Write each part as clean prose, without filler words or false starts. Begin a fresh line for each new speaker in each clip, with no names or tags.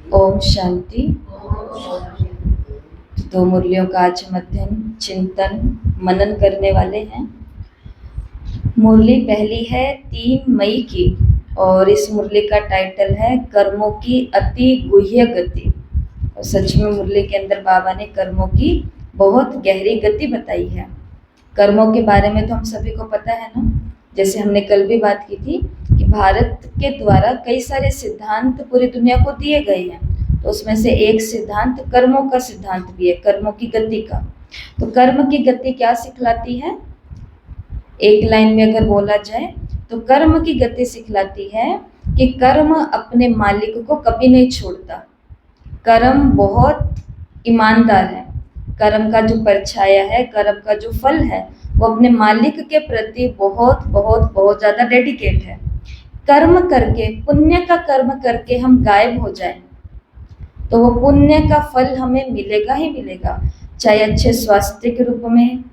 ओम शांति। दो मुरलियों का आज हम अध्ययन, चिंतन, मनन करने वाले हैं। मुरली पहली है 3 मई की और इस मुरली का टाइटल है कर्मों की अति गुह्य गति। और सच में मुरली के अंदर बाबा ने कर्मों की बहुत गहरी गति बताई है। कर्मों के बारे में तो हम सभी को पता है ना, जैसे हमने कल भी बात की थी कि भारत के द्वारा कई सारे सिद्धांत पूरी दुनिया को दिए गए हैं। तो उसमें से एक सिद्धांत कर्मों का सिद्धांत भी है, कर्मों की गति का। तो कर्म की गति क्या सिखलाती है? एक लाइन में अगर बोला जाए तो कर्म की गति सिखलाती है कि कर्म अपने मालिक को कभी नहीं छोड़ता। कर्म बहुत ईमानदार है। कर्म का जो परछाया है, कर्म का जो फल है, वो अपने मालिक के प्रति बहुत बहुत बहुत ज़्यादा डेडिकेट है। कर्म करके, पुण्य का कर्म करके हम गायब हो जाएं तो वो पुण्य का फल हमें मिलेगा ही मिलेगा, चाहे अच्छे स्वास्थ्य के रूप में,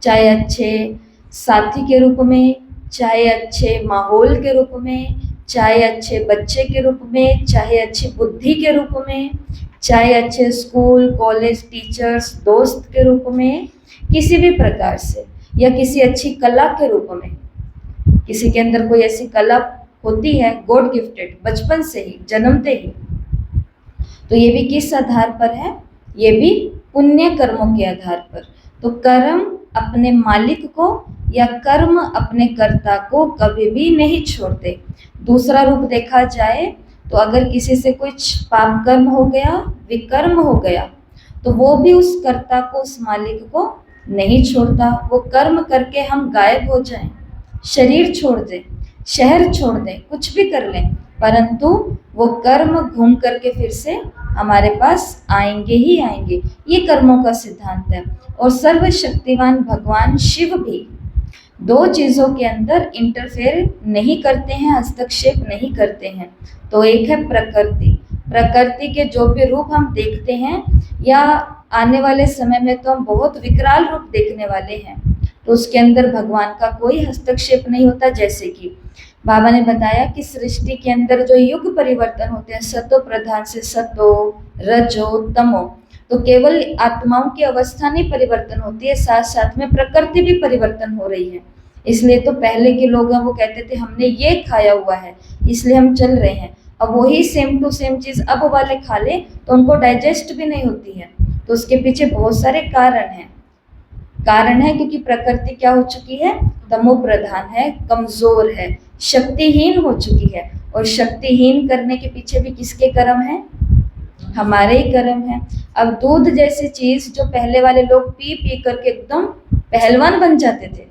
चाहे अच्छे साथी के रूप में, चाहे अच्छे माहौल के रूप में, चाहे अच्छे बच्चे के रूप में, चाहे अच्छी बुद्धि के रूप में, चाहे अच्छे स्कूल, कॉलेज, टीचर्स, दोस्त के रूप में, किसी भी प्रकार से, या किसी अच्छी कला के रूप में। किसी के अंदर कोई ऐसी कला होती है, गॉड गिफ्टेड, बचपन से ही, जन्मते ही। तो ये भी किस आधार पर है? ये भी पुण्य कर्मों के आधार पर। तो कर्म अपने मालिक को या कर्म अपने कर्ता को कभी भी नहीं छोड़ते। दूसरा रूप देखा जाए तो अगर किसी से कुछ पाप कर्म हो गया, विकर्म हो गया, तो वो भी उस कर्ता को, उस मालिक को नहीं छोड़ता। वो कर्म करके हम गायब हो जाएं, शरीर छोड़ दें, शहर छोड़ दें, कुछ भी कर लें, परंतु वो कर्म घूम करके फिर से हमारे पास आएंगे ही आएंगे। ये कर्मों का सिद्धांत है। और सर्वशक्तिवान भगवान शिव भी दो चीज़ों के अंदर इंटरफेयर नहीं करते हैं, हस्तक्षेप नहीं करते हैं। तो एक है प्रकृति। प्रकृति के जो भी रूप हम देखते हैं, या आने वाले समय में तो हम बहुत विकराल रूप देखने वाले हैं, तो उसके अंदर भगवान का कोई हस्तक्षेप नहीं होता। जैसे कि बाबा ने बताया कि सृष्टि के अंदर जो युग परिवर्तन होते हैं, सतो प्रधान से सतो, रजो, तमो, तो केवल आत्माओं की अवस्था नहीं परिवर्तन होती है, साथ साथ में प्रकृति भी परिवर्तन हो रही है। इसलिए तो पहले के लोग हैं वो कहते थे हमने ये खाया हुआ है इसलिए हम चल रहे हैं। अब वही सेम टू सेम चीज़ अब वाले खा ले तो उनको डाइजेस्ट भी नहीं होती है। तो उसके पीछे बहुत सारे कारण है क्योंकि प्रकृति क्या हो चुकी है? तमो प्रधान है, कमजोर है, शक्तिहीन हो चुकी है। और शक्तिहीन करने के पीछे भी किसके कर्म है? हमारे ही कर्म है। अब दूध जैसी चीज जो पहले वाले लोग पी पी करके एकदम पहलवान बन जाते थे,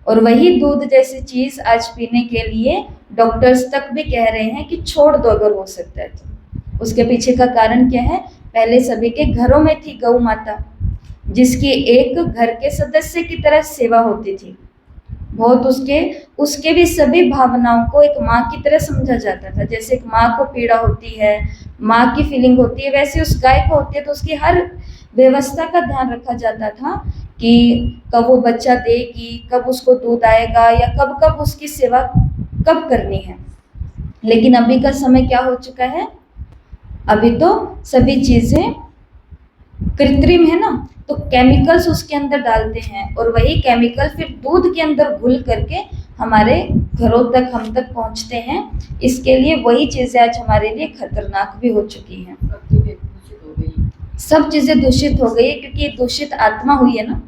और वही दूध जैसी चीज आज पीने के लिए डॉक्टर्स तक भी कह रहे हैं कि छोड़ दो अगर हो सकता है तो। उसके पीछे का कारण क्या है? पहले सभी के घरों में थी गौ माता, जिसकी एक घर के सदस्य की तरह सेवा होती थी। बहुत उसके भी सभी भावनाओं को एक माँ की तरह समझा जाता था। जैसे एक माँ को पीड़ा होती है, माँ की फीलिंग होती है, वैसे उस गाय को होती है। तो उसकी हर व्यवस्था का ध्यान रखा जाता था कि कब वो बच्चा देगी, कब उसको दूध आएगा, या कब कब उसकी सेवा कब करनी है। लेकिन अभी का समय क्या हो चुका है? अभी तो सभी चीज़ें कृत्रिम है ना, तो केमिकल्स उसके अंदर डालते हैं, और वही केमिकल फिर दूध के अंदर घुल करके हमारे घरों तक, हम तक पहुंचते हैं। इसके लिए वही चीज़ें आज हमारे लिए खतरनाक भी हो चुकी हैं। सब चीज़ें दूषित हो गई है क्योंकि दूषित आत्मा हुई है ना,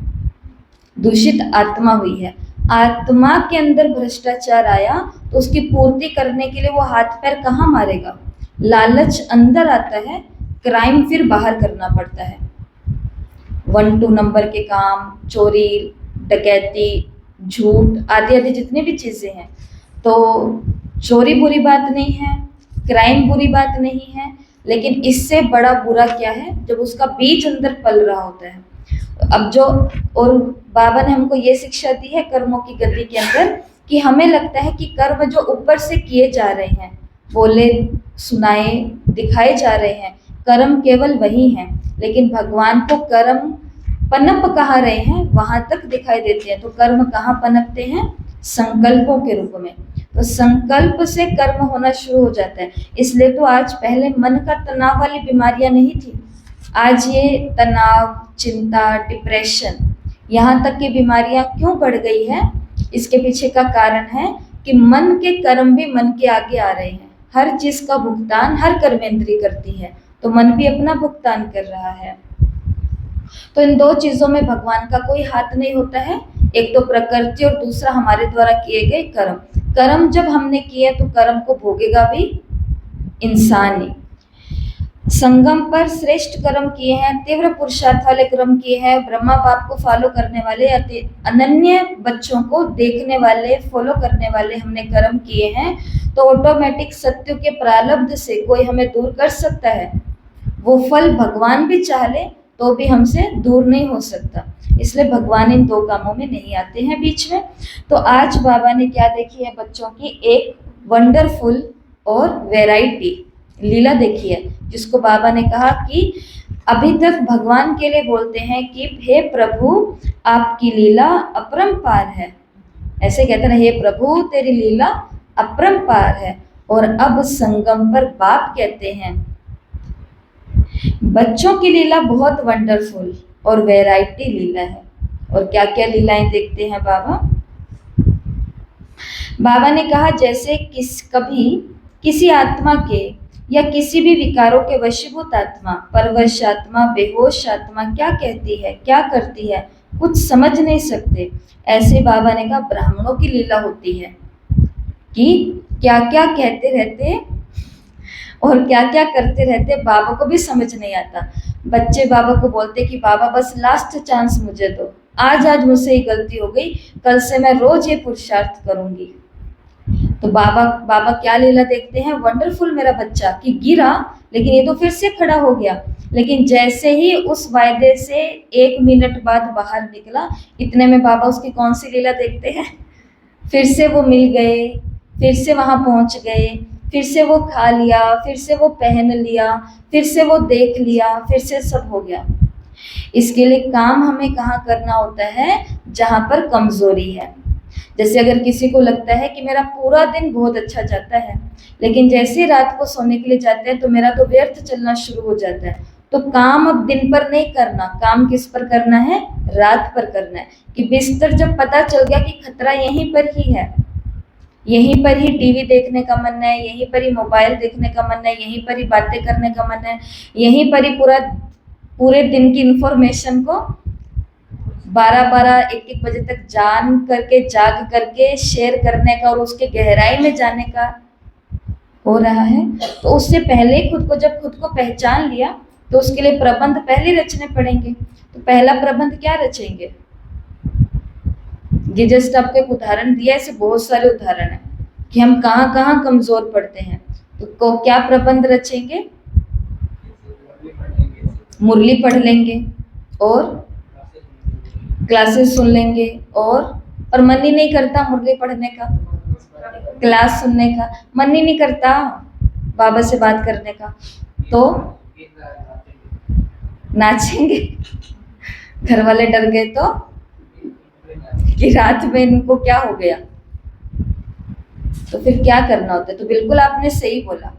दूषित आत्मा हुई है। आत्मा के अंदर भ्रष्टाचार आया तो उसकी पूर्ति करने के लिए वो हाथ पैर कहाँ मारेगा? लालच अंदर आता है, क्राइम फिर बाहर करना पड़ता है। 1-2 नंबर के काम, चोरी, डकैती, झूठ आदि आदि जितनी भी चीज़ें हैं। तो चोरी बुरी बात नहीं है, क्राइम बुरी बात नहीं है, लेकिन इससे बड़ा बुरा क्या है? जब उसका बीज अंदर पल रहा होता है। अब जो, और बाबा ने हमको ये शिक्षा दी है कर्मों की गति के अंदर कि हमें लगता है कि कर्म जो ऊपर से किए जा रहे हैं, बोले, सुनाए, दिखाए जा रहे हैं, कर्म केवल वही हैं। लेकिन भगवान को कर्म पनप कहाँ रहे हैं? वहां तक दिखाई देते हैं। तो कर्म कहाँ पनपते हैं? संकल्पों के रूप में। तो संकल्प से कर्म होना शुरू हो जाता है। इसलिए तो आज पहले मन का तनाव वाली बीमारियां नहीं थी, आज ये तनाव, चिंता, डिप्रेशन, यहाँ तक की बीमारियां क्यों बढ़ गई है? इसके पीछे का कारण है कि मन के कर्म भी मन के आगे आ रहे हैं। हर चीज का भुगतान हर कर्मेंद्री करती है, तो मन भी अपना भुगतान कर रहा है। तो इन दो चीजों में भगवान का कोई हाथ नहीं होता है, एक तो प्रकृति और दूसरा हमारे द्वारा किए गए कर्म। कर्म जब हमने किए तो कर्म को भोगेगा भी इंसान ही। संगम पर श्रेष्ठ कर्म किए हैं, तीव्र पुरुषार्थ वाले कर्म किए हैं, ब्रह्मा बाप को फॉलो करने वाले, अनन्य बच्चों को देखने वाले, फॉलो करने वाले हमने कर्म किए हैं, तो ऑटोमेटिक सत्य के प्रारब्ध से कोई हमें दूर कर सकता है? वो फल भगवान भी चाह ले तो भी हमसे दूर नहीं हो सकता। इसलिए भगवान इन दो कामों में नहीं आते हैं बीच में। तो आज बाबा ने क्या देखी है बच्चों की? एक वंडरफुल और वैरायटी लीला देखी है, जिसको बाबा ने कहा कि अभी तक भगवान के लिए बोलते हैं कि हे प्रभु आपकी लीला अपरंपार है, ऐसे कहते हैं, हे प्रभु तेरी लीला अपरंपार है। और अब संगम पर बाप कहते हैं बच्चों की लीला बहुत वंडरफुल और वैरायटी लीला है। और क्या क्या लीलाएं देखते हैं बाबा? बाबा ने कहा जैसे कभी किसी आत्मा के या किसी भी विकारों के वशीभूत आत्मा, परवश आत्मा, बेहोश आत्मा क्या कहती है, क्या करती है, कुछ समझ नहीं सकते। ऐसे बाबा ने कहा ब्राह्मणों की लीला होती है कि क्या क्या कहते रहते और क्या क्या करते रहते, बाबा को भी समझ नहीं आता। बच्चे बाबा को बोलते कि बाबा बस लास्ट चांस मुझे दो, आज मुझसे ही गलती हो गई, कल से मैं रोज ये पुरुषार्थ करूंगी। तो बाबा क्या लीला देखते हैं? वंडरफुल मेरा बच्चा कि गिरा लेकिन ये तो फिर से खड़ा हो गया, लेकिन जैसे ही उस वायदे से 1 मिनट बाद बाहर निकला, इतने में बाबा उसकी कौन सी लीला देखते हैं? फिर से वो मिल गए, फिर से वहां पहुंच गए, फिर से वो खा लिया, फिर से वो पहन लिया, फिर से वो देख लिया, फिर से सब हो गया। इसके लिए काम हमें कहाँ करना होता है? जहां पर कमजोरी है। जैसे अगर किसी को लगता है कि मेरा पूरा दिन बहुत अच्छा जाता है, लेकिन जैसे रात को सोने के लिए जाते हैं तो मेरा तो व्यर्थ चलना शुरू हो जाता है, तो काम अब दिन पर नहीं करना, काम किस पर करना है? रात पर करना है। कि बिस्तर जब पता चल गया कि खतरा यहीं पर ही है, यहीं पर ही टीवी देखने का मन है, यहीं पर ही मोबाइल देखने का मन है, यहीं पर ही बातें करने का मन है, यहीं पर ही पूरे दिन की इंफॉर्मेशन को 12-12, 1-1 बजे तक जाग करके शेयर करने का और उसके गहराई में जाने का हो रहा है। तो उससे पहले जब खुद को पहचान लिया तो उसके लिए प्रबंध पहले रचने पड़ेंगे। तो पहला प्रबंध क्या रचेंगे? ये जस्ट आपको एक उदाहरण दिया, ऐसे बहुत सारे उदाहरण है कि हम कहाँ कहाँ कमजोर पड़ते हैं। तो क्या प्रबंध रचेंगे? मुरली पढ़ लेंगे और क्लासेस सुन लेंगे, और मन ही नहीं करता मुरली पढ़ने का, क्लास सुनने का मन ही नहीं करता, बाबा से बात करने का, तो नाचेंगे। घर वाले डर गए तो कि रात में इनको क्या हो गया, तो फिर क्या करना होता है? तो बिल्कुल आपने सही बोला,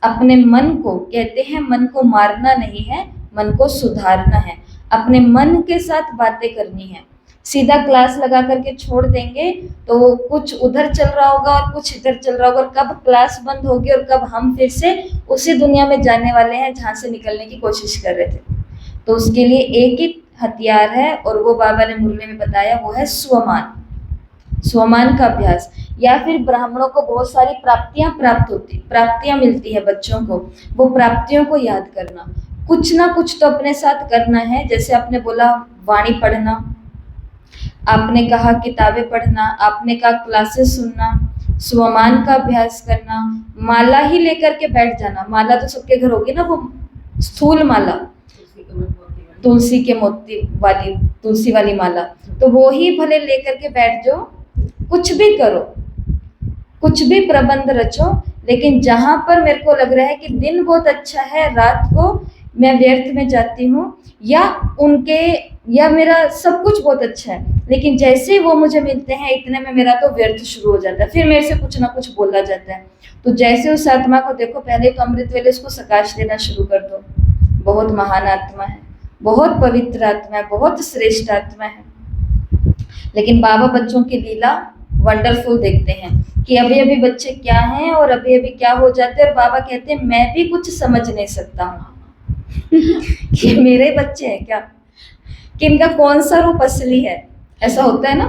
अपने मन को, कहते हैं मन को मारना नहीं है, मन को सुधारना है। अपने मन के साथ बातें करनी है। सीधा क्लास लगा करके छोड़ देंगे तो कुछ उधर चल रहा होगा और कुछ इधर चल रहा होगा, और कब क्लास बंद होगी और कब हम फिर से उसी दुनिया में जाने वाले हैं जहाँ से निकलने की कोशिश कर रहे थे। तो उसके लिए एक ही हथियार है, और वो बाबा ने मुरली में बताया, वो है स्वमान का अभ्यास। या फिर ब्राह्मणों को बहुत सारी प्राप्तियां मिलती है बच्चों को, वो प्राप्तियों को याद करना, कुछ ना कुछ तो अपने साथ करना है। जैसे आपने बोला वाणी पढ़ना, आपने कहा किताबें पढ़ना, आपने कहा क्लासेस सुनना, स्वमान का अभ्यास करना, माला ही लेकर के बैठ जाना। माला तो सबके घर होगी ना, वो स्थूल माला, तुलसी के मोती वाली, तुलसी वाली माला, तो वो ही भले लेकर के बैठ जाओ, कुछ भी करो, कुछ भी प्रबंध रचो, लेकिन जहां पर मेरे को लग रहा है कि दिन बहुत अच्छा है, रात को मैं व्यर्थ में जाती हूँ, या उनके या मेरा सब कुछ बहुत अच्छा है, लेकिन जैसे ही वो मुझे मिलते हैं इतने में मेरा तो व्यर्थ शुरू हो जाता है, फिर मेरे से कुछ ना कुछ बोला जाता है। तो जैसे उस आत्मा को देखो, पहले तो अमृत वेले उसको सकाश देना शुरू कर दो। बहुत महान आत्मा है, बहुत पवित्र आत्मा है, बहुत श्रेष्ठ आत्मा है। लेकिन बाबा बच्चों की लीला वंडरफुल देखते हैं कि अभी अभी बच्चे क्या हैं और अभी अभी क्या हो जाते हैं, और बाबा कहते हैं मैं भी कुछ समझ नहीं सकता हूँ कि मेरे बच्चे हैं क्या, कि इनका कौन सा रूप असली है। ऐसा होता है ना।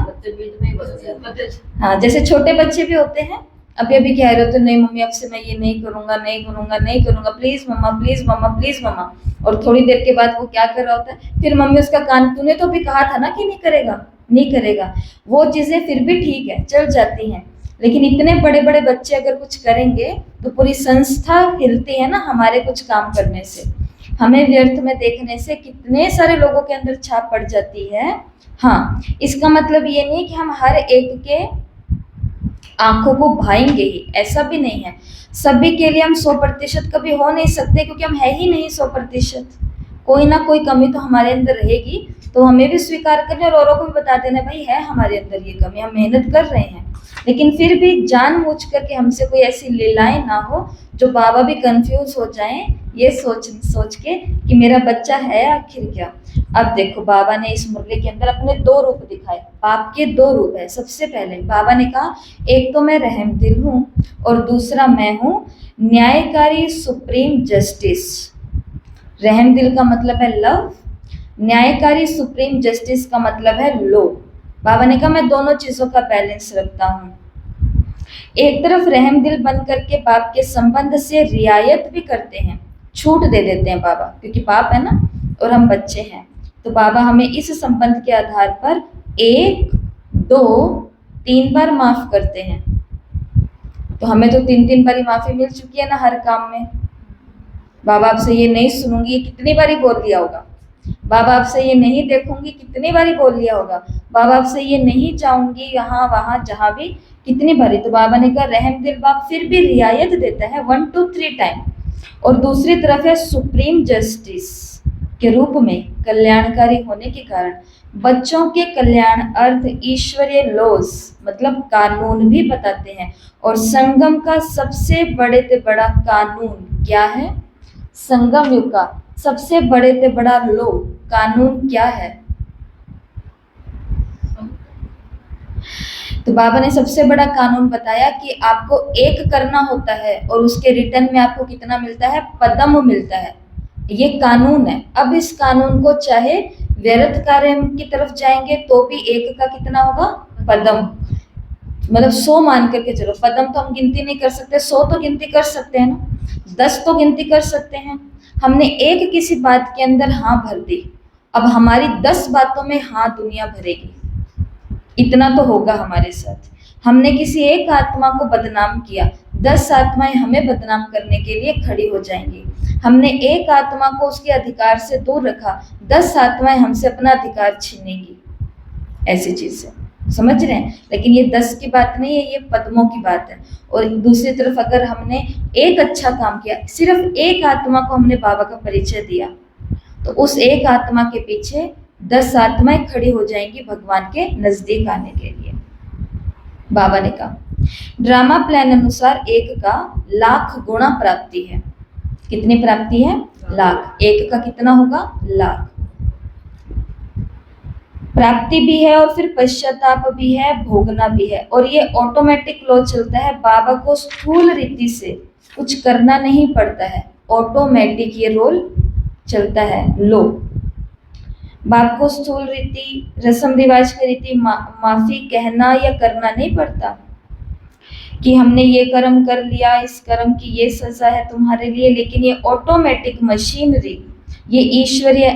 हाँ, जैसे छोटे बच्चे भी होते हैं, अभी अभी कह रहे होते नहीं मम्मी अब से मैं ये नहीं करूंगा, नहीं करूंगा, नहीं करूंगा, please mamma, please mamma, please mamma. और थोड़ी देर के बाद वो क्या कर रहा होता है, फिर मम्मी उसका कान, तूने तो भी कहा था ना कि नहीं करेगा, नहीं करेगा। वो चीजें फिर भी ठीक है, चल जाती हैं। लेकिन इतने बड़े बड़े बच्चे अगर कुछ करेंगे तो पूरी संस्था हिलती है ना हमारे कुछ काम करने से, हमें व्यर्थ में देखने से कितने सारे लोगों के अंदर छाप पड़ जाती है। हाँ, इसका मतलब ये नहीं कि हम हर एक के आंखों को भाएंगे ही, ऐसा भी नहीं है। सभी के लिए हम 100% कभी हो नहीं सकते, क्योंकि हम है ही नहीं 100%। कोई ना कोई कमी तो हमारे अंदर रहेगी, तो हमें भी स्वीकार करने और औरों को भी बता देना भाई है हमारे अंदर ये कमी, हम मेहनत कर रहे हैं। लेकिन फिर भी जानबूझ करके हमसे कोई ऐसी लीलाएं ना हो जो बाबा भी कंफ्यूज हो जाएं, ये सोच सोच के कि मेरा बच्चा है आखिर क्या। अब देखो, बाबा ने इस मुरली के अंदर अपने 2 रूप दिखाए, बाप के 2 रूप है। सबसे पहले बाबा ने कहा एक तो मैं रहमदिल हूँ और दूसरा मैं हूँ न्यायकारी सुप्रीम जस्टिस। रहमदिल का मतलब है लव, न्यायकारी सुप्रीम जस्टिस का मतलब है लो। बाबा ने कहा मैं दोनों चीजों का बैलेंस रखता हूँ। एक तरफ रहमदिल बन करके बाप के संबंध से रियायत भी करते हैं, छूट दे देते हैं बाबा, क्योंकि बाप है ना और हम बच्चे हैं। तो बाबा हमें इस संबंध के आधार पर 1, 2, 3 बार माफ करते हैं। तो हमें तो 3-3 बारी माफी मिल चुकी है ना हर काम में। बाबा आपसे ये नहीं सुनूंगी, ये कितनी बारी बोल लिया होगा। बाबा आपसे ये नहीं देखूंगी, कितनी बारी बोल लिया होगा। बाबा आपसे ये नहीं चाहूंगी, यहाँ वहां जहां भी, कितनी बारी। तो बाबा ने कहा रहमदिल बाप फिर भी रियायत देता है 1, 2, 3 टाइम। और दूसरी तरफ है सुप्रीम जस्टिस के रूप में कल्याणकारी होने के कारण बच्चों के कल्याण अर्थ ईश्वरीय लॉज मतलब कानून भी बताते हैं। और संगम का सबसे बड़े से बड़ा कानून क्या है? संगम युग का सबसे बड़े से बड़ा लो कानून क्या है? तो बाबा ने सबसे बड़ा कानून बताया कि आपको एक करना होता है और उसके रिटर्न में आपको कितना मिलता है? पदम मिलता है। ये कानून है। अब इस कानून को चाहे व्यर्थ कार्य की तरफ जाएंगे तो भी एक का कितना होगा? पदम। मतलब 100 मान करके चलो, पदम तो हम गिनती नहीं कर सकते, 100 तो गिनती कर सकते हैं ना, 10 तो गिनती कर सकते हैं। हमने एक किसी बात के अंदर हाँ भर दी, अब हमारी 10 बातों में हाँ दुनिया भरेगी, इतना तो होगा हमारे साथ। हमने किसी एक आत्मा को बदनाम किया, 10 आत्माएं हमें बदनाम करने के लिए खड़ी हो जाएंगी। हमने एक आत्मा को उसके अधिकार से दूर रखा, 10 आत्माएं हमसे अपना अधिकार छीनेंगी। ऐसी चीज है, समझ रहे हैं? लेकिन ये 10 की बात नहीं है, ये पद्मों की बात है। और दूसरी तरफ अगर हमने एक अच्छा काम किया, सिर्फ एक आत्मा को हमने बाबा का परिचय दिया, तो उस एक आत्मा के पीछे 10 आत्माएं खड़ी हो जाएंगी भगवान के नजदीक आने के लिए। बाबा ने कहा ड्रामा प्लान अनुसार एक का लाख गुणा प्राप्ति है। कितनी प्राप्ति है? लाख। एक का कितना होगा? लाख। प्राप्ति भी है और फिर पश्चाताप भी है, भोगना भी है। और ये ऑटोमेटिक लॉ चलता है, बाबा को स्थूल रीति से कुछ करना नहीं पड़ता है, ऑटोमेटिक ये रोल चलता है। लो बाप को स्थूल रीति, रस्म रिवाज की रीति माफी कहना या करना नहीं पड़ता कि हमने ये कर्म कर लिया, इस कर्म की ये सजा है तुम्हारे लिए। लेकिन ये ऑटोमेटिक मशीनरी, ये ईश्वरीय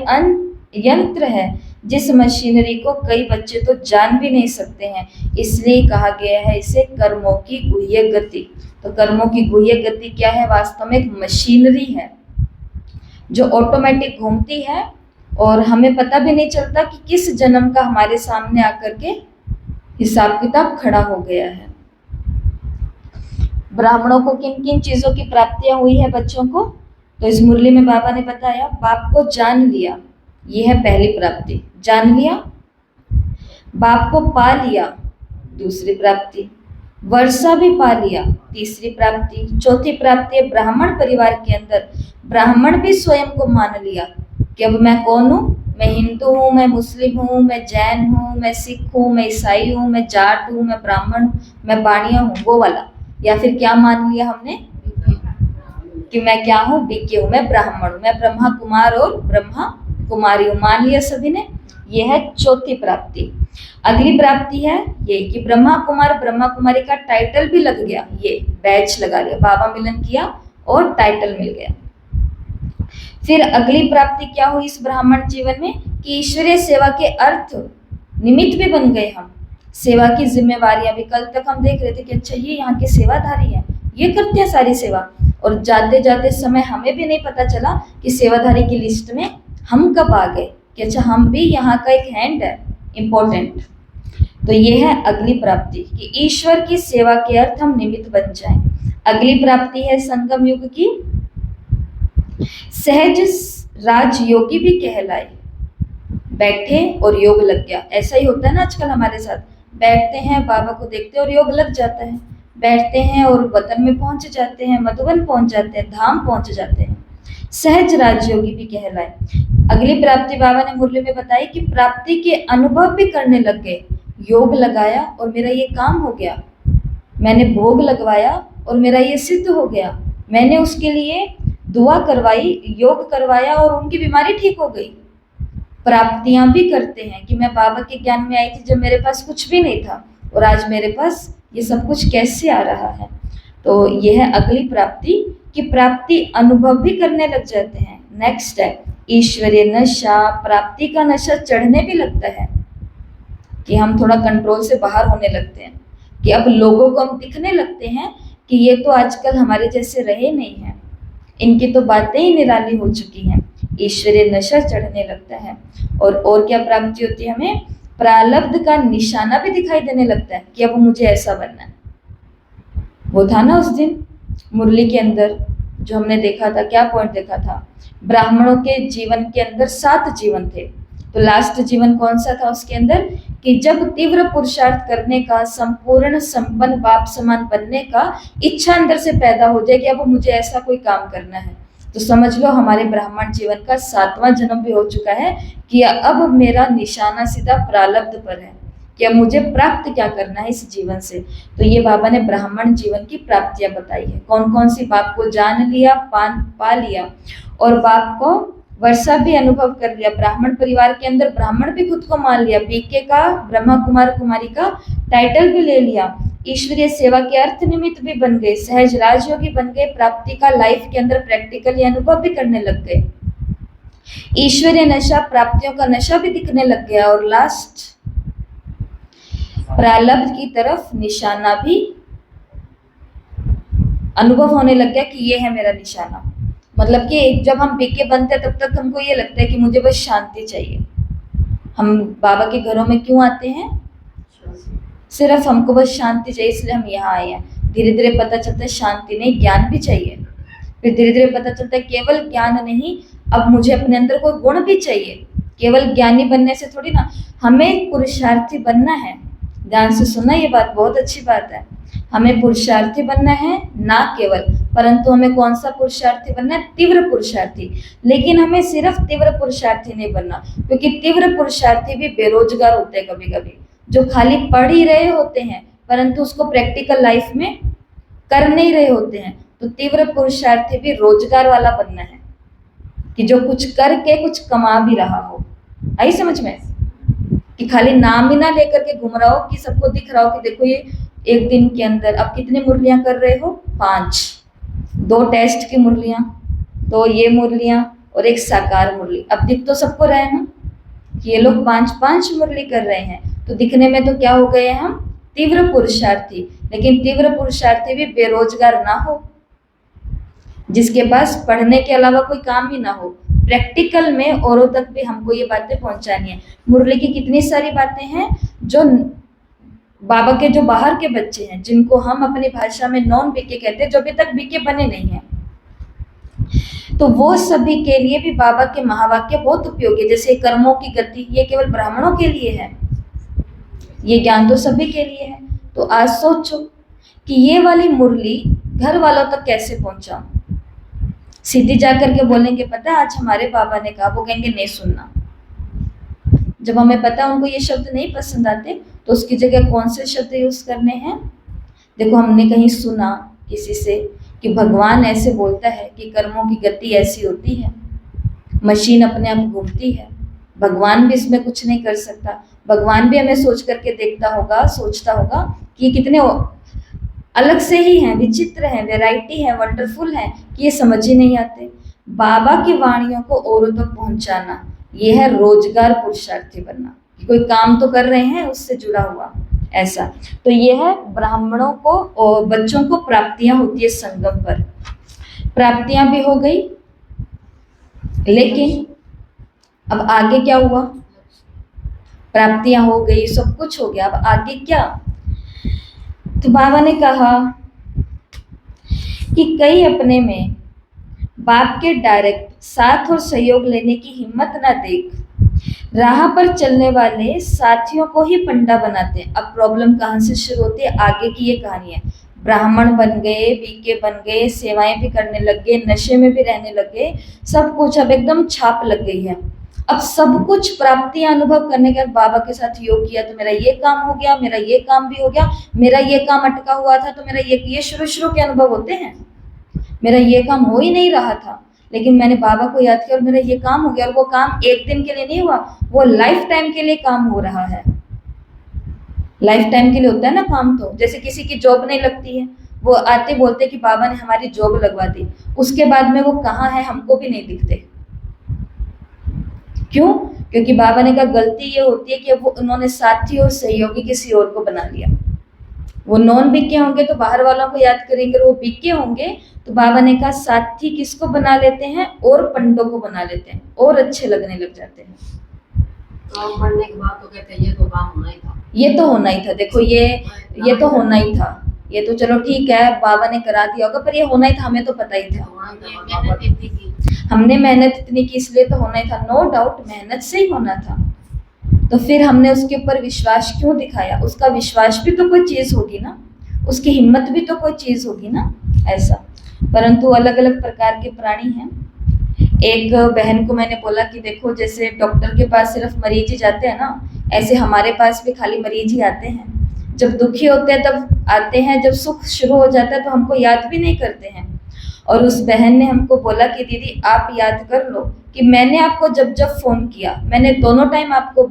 यंत्र है, जिस मशीनरी को कई बच्चे तो जान भी नहीं सकते हैं। इसलिए कहा गया है इसे कर्मों की गुह्य गति। तो कर्मों की गुह्य गति क्या है? वास्तव में एक मशीनरी है जो ऑटोमेटिक घूमती है और हमें पता भी नहीं चलता कि किस जन्म का हमारे सामने आकर के हिसाब किताब खड़ा हो गया है। ब्राह्मणों को किन किन चीजों की प्राप्तियां हुई है बच्चों को? तो इस मुरली में बाबा ने बताया, बाप को जान लिया, ये है पहली प्राप्ति, जान लिया। बाप को पा लिया, दूसरी प्राप्ति। वर्षा भी पा लिया, तीसरी प्राप्ति। चौथी प्राप्ति है ब्राह्मण परिवार के अंदर ब्राह्मण भी स्वयं को मान लिया कि अब मैं कौन हूँ, मैं हिंदू हूँ, मैं मुस्लिम हूँ, मैं जैन हूँ, मैं सिख हूँ, मैं ईसाई हूँ, मैं जाट हूँ, मैं ब्राह्मण हूँ, मैं बाणिया हूँ, वो वाला। या फिर क्या मान लिया हमने कि मैं क्या हूँ, बीके हूँ, मैं ब्राह्मण हूँ, मैं ब्रह्मा कुमार और ब्रह्मा कुमारी हूँ, मान लिया सभी ने। ये है चौथी प्राप्ति। अगली प्राप्ति है ये कि ब्रह्मा कुमार ब्रह्मा कुमारी का टाइटल भी लग गया, ये बैच लगा लिया, बाबा मिलन किया और टाइटल मिल गया। फिर अगली प्राप्ति क्या हुई इस ब्राह्मण जीवन में कि ईश्वरीय सेवा के अर्थ निमित्त भी बन गए हम। सेवा की जिम्मेवारियां भी, कल तक हम देख रहे थे कि अच्छा ये यहाँ के सेवाधारी हैं, ये करते हैं सारी सेवा, और जाते जाते समय हमें भी नहीं पता चला कि सेवाधारी की लिस्ट में हम कब आ गए कि अच्छा हम भी यहाँ का एक हैंड है, इम्पोर्टेंट। तो ये है अगली प्राप्ति कि ईश्वर की सेवा के अर्थ हम निमित्त बन जाएं। अगली प्राप्ति है संगम युग की, सहज राजयोगी भी कहलाए। बैठे और योग लग गया, ऐसा ही होता है ना आजकल हमारे साथ, बैठते हैं बाबा को देखते हैं और योग लग जाता है, बैठते हैं और वतन में पहुंच जाते हैं, मधुबन पहुंच जाते हैं, धाम पहुंच जाते हैं। सहज राजयोगी भी कहलाए। अगली प्राप्ति बाबा ने मुरली में बताई कि प्राप्ति के अनुभव भी करने लग गए। योग लगाया और मेरा ये काम हो गया, मैंने भोग लगवाया और मेरा ये सिद्ध हो गया, मैंने उसके लिए दुआ करवाई, योग करवाया और उनकी बीमारी ठीक हो गई। प्राप्तियां भी करते हैं कि मैं बाबा के ज्ञान में आई थी जब मेरे पास कुछ भी नहीं था और आज मेरे पास ये सब कुछ कैसे आ रहा है। तो यह है अगली प्राप्ति कि प्राप्ति अनुभव भी करने लग जाते हैं। नेक्स्ट है ईश्वरीय नशा, प्राप्ति का नशा चढ़ने भी लगता है कि हम थोड़ा कंट्रोल से बाहर होने लगते हैं, कि अब लोगों को हम दिखने लगते हैं कि ये तो आजकल हमारे जैसे रहे नहीं हैं, इनकी तो बातें ही निराली हो चुकी हैं। ईश्वरीय नशा चढ़ने लगता है। और क्या प्राप्ति होती है हमें, प्रारब्ध का निशाना भी दिखाई देने लगता है कि अब मुझे ऐसा बनना है। वो था ना उस दिन मुरली के अंदर जो हमने देखा था, क्या पॉइंट देखा था, ब्राह्मणों के जीवन के अंदर 7 जीवन थे, तो लास्ट जीवन कौन सा था उसके अंदर कि जब तीव्र पुरुषार्थ करने का, संपूर्ण संपन्न बाप समान बनने का इच्छा अंदर से पैदा हो जाए कि अब मुझे ऐसा कोई काम करना है, तो समझ लो हमारे ब्राह्मण जीवन का 7वां जन्म भी हो चुका है कि अब मेरा निशाना सीधा प्रारब्ध पर है कि अब मुझे प्राप्त क्या करना है इस जीवन से। तो ये बाबा ने ब्राह्मण जीवन की प्राप्तियां बताई है, कौन कौन सी। बाप को जान लिया, पा लिया, और बाप को वर्षा भी अनुभव कर लिया, ब्राह्मण परिवार के अंदर ब्राह्मण भी खुद को मान लिया, बीके का, ब्रह्मा कुमार कुमारी का टाइटल भी ले लिया, ईश्वरीय सेवा के अर्थ निमित्त भी बन गए, सहज राजयोगी बन गए, प्राप्ति का लाइफ के अंदर प्रैक्टिकली अनुभव भी करने लग गए, ईश्वरीय नशा, प्राप्तियों का नशा भी दिखने लग गया, और लास्ट प्रारब्ध की तरफ निशाना भी अनुभव होने लग गया कि ये है मेरा निशाना। मतलब कि जब हम बीके बनते हैं तब तक हमको ये लगता है कि मुझे बस शांति चाहिए। हम बाबा के घरों में क्यों आते हैं, सिर्फ हमको बस शांति चाहिए, इसलिए हम यहाँ आए हैं। धीरे धीरे पता चलता है शांति नहीं, ज्ञान भी चाहिए। फिर धीरे धीरे पता चलता है केवल ज्ञान नहीं, अब मुझे अपने अंदर कोई गुण भी चाहिए। केवल ज्ञानी बनने से थोड़ी ना, हमें पुरुषार्थी बनना है। ध्यान से सुना, ये बात बहुत अच्छी बात है। हमें पुरुषार्थी बनना है, ना केवल, परंतु हमें कौन सा पुरुषार्थी बनना है, तीव्र पुरुषार्थी। लेकिन हमें सिर्फ तीव्र पुरुषार्थी नहीं बनना, क्योंकि तीव्र पुरुषार्थी भी बेरोजगार होते हैं कभी कभी, जो खाली पढ़ ही रहे होते हैं परंतु उसको प्रैक्टिकल लाइफ में कर नहीं रहे होते हैं। तो तीव्र पुरुषार्थी भी रोजगार वाला बनना है कि जो कुछ करके कुछ कमा भी रहा हो। आई समझ में, कि खाली नाम ही ना लेकर के घूम रहा हो, कि सबको दिख रहा हो कि देखो ये एक दिन के अंदर अब कितनी मुरलियां कर रहे हो, 5, 2 टेस्ट की मुरलियां, तो ये मुरलियां और एक साकार मुरली। अब दिख तो सबको रहे ना कि ये लोग 5-5 मुरली कर रहे हैं, तो दिखने में तो क्या हो गए हम, तीव्र पुरुषार्थी। लेकिन तीव्र पुरुषार्थी भी बेरोजगार ना हो, जिसके पास पढ़ने के अलावा कोई काम ही ना हो, प्रैक्टिकल में औरों तक भी हमको ये बातें पहुंचानी है। मुरली की कितनी सारी बातें हैं जो बाबा के जो बाहर के बच्चे हैं, जिनको हम अपनी भाषा में नॉन बीके कहते हैं, जो अभी तक बीके बने नहीं हैं। तो वो सभी के लिए भी बाबा के महावाक्य बहुत उपयोगी है। जैसे कर्मों की गति, ये केवल ब्राह्मणों के लिए है, ये ज्ञान तो सभी के लिए है। तो आज सोचो कि ये वाली मुरली घर वालों तक कैसे पहुंचाऊं। सीधी जाकर के बोलेंगे पता है आज हमारे बाबा ने कहा, वो कहेंगे नहीं सुनना। जब हमें पता है उनको ये शब्द नहीं पसंद आते, तो उसकी जगह कौन से शब्द यूज करने हैं। देखो हमने कहीं सुना किसी से कि भगवान ऐसे बोलता है कि कर्मों की गति ऐसी होती है, मशीन अपने आप घूमती है, भगवान भी इसमें कुछ नहीं कर सकता। भगवान भी हमें सोच करके देखता होगा, सोचता होगा कि ये कितने अलग से ही हैं, विचित्र हैं, वैरायटी है, वंडरफुल है, कि ये समझ ही नहीं आते। बाबा की वाणियों को औरों तक पहुंचाना, ये है रोजगार पुरुषार्थी बनना, कि कोई काम तो कर रहे हैं उससे जुड़ा हुआ ऐसा। तो ये है ब्राह्मणों को और बच्चों को प्राप्तियां होती है संगम पर, प्राप्तियां भी हो गई। लेकिन अब आगे क्या हुआ, प्राप्तियां हो गई, सब कुछ हो गया, अब आगे क्या। तो बाबा ने कहा कि कई अपने में बाप के डायरेक्ट साथ और सहयोग लेने की हिम्मत ना देख, राह पर चलने वाले साथियों को ही पंडा बनाते हैं। अब प्रॉब्लम कहाँ से शुरू होती है, आगे की ये कहानी है। ब्राह्मण बन गए, बीके बन गए, सेवाएं भी करने लग गए, नशे में भी रहने लग गए, सब कुछ अब एकदम छाप लग गई है। अब सब कुछ प्राप्ति अनुभव करने के बाद बाबा के साथ योग किया तो मेरा ये काम हो गया, मेरा ये काम भी हो गया, मेरा ये काम अटका हुआ था तो मेरा ये शुरू के अनुभव होते हैं। मेरा ये काम हो ही नहीं रहा था, लेकिन मैंने बाबा को याद किया और मेरा ये काम हो गया। और वो काम एक दिन के लिए नहीं हुआ, वो लाइफ टाइम के लिए काम हो रहा है। लाइफ टाइम के लिए होता है ना काम। तो जैसे किसी की जॉब नहीं लगती है, वो आते बोलते कि बाबा ने हमारी जॉब लगवा दी, उसके बाद में वो कहाँ है हमको भी नहीं दिखते। क्यों? क्योंकि बाबा ने कहा गलती ये होती है कि वो उन्होंने साथी और सहयोगी किसी और को बना लिया। वो नॉन बिके होंगे तो बाहर वालों को याद करेंगे, वो बिके होंगे तो बाबा ने कहा साथी किसको बना लेते हैं, और पंडों को बना लेते हैं, और अच्छे लगने लग जाते हैं।
काम पढ़ने के बाद तो कहते हैं ये तो काम होना ही था,
ये तो होना ही था। देखो ये तो होना ही था, ये तो चलो ठीक है बाबा ने करा दिया होगा, पर ये होना ही था, हमें तो पता ही था। हमने मेहनत इतनी की इसलिए तो होना ही था, नो डाउट मेहनत से ही होना था। तो फिर हमने उसके ऊपर विश्वास क्यों दिखाया? उसका विश्वास भी तो कोई चीज होगी ना, उसकी हिम्मत भी तो कोई चीज होगी ना, ऐसा। परंतु अलग अलग प्रकार के प्राणी हैं। एक बहन को मैंने बोला कि देखो जैसे डॉक्टर के पास सिर्फ मरीज ही जाते हैं ना, ऐसे हमारे पास भी खाली मरीज ही आते हैं। जब दुखी होते हैं तब आते हैं, जब सुख शुरू हो जाता है तो हमको याद भी नहीं करते हैं। और उस बहन ने हमको बोला कि दीदी आप याद कर लो कि मैंने आपको जब जब फोन किया, मैंने दोनों टाइम आपको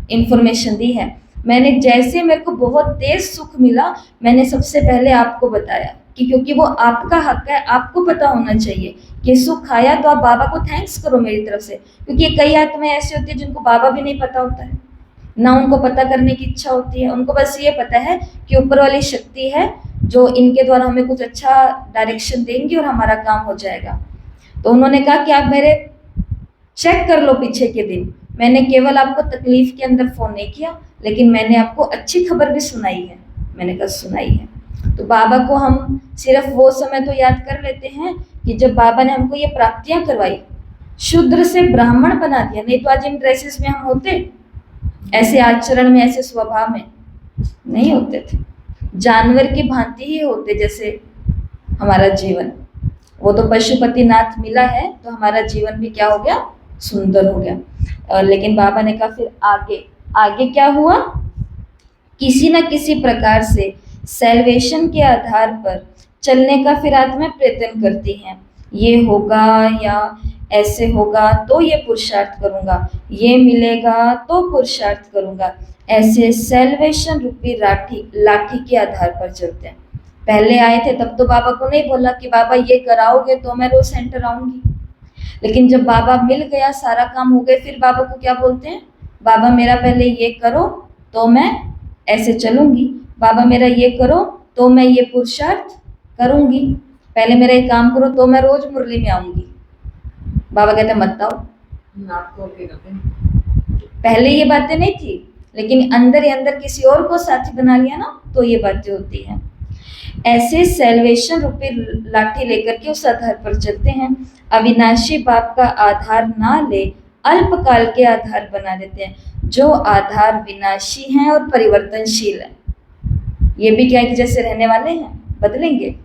इंफॉर्मेशन दी है। मैंने जैसे मेरे को बहुत तेज सुख मिला, मैंने सबसे पहले आपको बताया कि क्योंकि वो आपका हक है, आपको पता होना चाहिए कि सुख आया तो आप बाबा को थैंक्स करो मेरी तरफ से। क्योंकि कई आत्माएं ऐसी होती है जिनको बाबा भी नहीं पता होता है, ना उनको पता करने की इच्छा होती है। उनको बस ये पता है कि ऊपर वाली शक्ति है जो इनके द्वारा हमें कुछ अच्छा डायरेक्शन देंगी और हमारा काम हो जाएगा। तो उन्होंने कहा कि आप मेरे चेक कर लो पीछे के दिन, मैंने केवल आपको तकलीफ के अंदर फोन नहीं किया, लेकिन मैंने आपको अच्छी खबर भी सुनाई है। मैंने कहा सुनाई है। तो बाबा को हम सिर्फ वो समय तो याद कर लेते हैं कि जब बाबा ने हमको ये प्राप्तियां करवाई, शूद्र से ब्राह्मण बना दिया। नहीं तो आज इन ड्रेसेस में हम होते, ऐसे आचरण में, ऐसे स्वभाव में नहीं होते थे। जानवर की भांति ही होते जैसे हमारा जीवन। वो तो पशुपतिनाथ मिला है तो हमारा जीवन भी क्या हो गया, सुंदर हो गया। लेकिन बाबा ने कहा फिर आगे क्या हुआ, किसी न किसी प्रकार से सैल्वेशन के आधार पर चलने का फिर आत्मा प्रयत्न करती हैं। ये होगा या ऐसे होगा तो ये पुरुषार्थ करूंगा, ये मिलेगा तो पुरुषार्थ करूंगा। ऐसे सैल्वेशन रूपी लाठी के आधार पर चलते हैं। पहले आए थे तब तो बाबा को नहीं बोला कि बाबा ये कराओगे तो मैं रोज सेंटर आऊंगी। लेकिन जब बाबा मिल गया, सारा काम हो गए, फिर बाबा को क्या बोलते हैं, बाबा मेरा पहले ये करो तो मैं ऐसे चलूंगी, बाबा मेरा ये करो तो मैं ये पुरुषार्थ करूंगी, पहले मेरा ये काम करो तो मैं रोज मुरली में आऊंगी। बाबा कहते मत आओ। पहले ये बातें नहीं थी, लेकिन अंदर ही अंदर किसी और को साथी बना लिया ना, तो ये बातें होती हैं। ऐसे सैल्वेशन रूपी लाठी लेकर के उस आधार पर चलते हैं। अविनाशी बाप का आधार ना ले, अल्पकाल के आधार बना देते हैं, जो आधार विनाशी हैं और परिवर्तनशील है। ये भी क्या है कि जैसे रहने वाले हैं, बदलेंगे।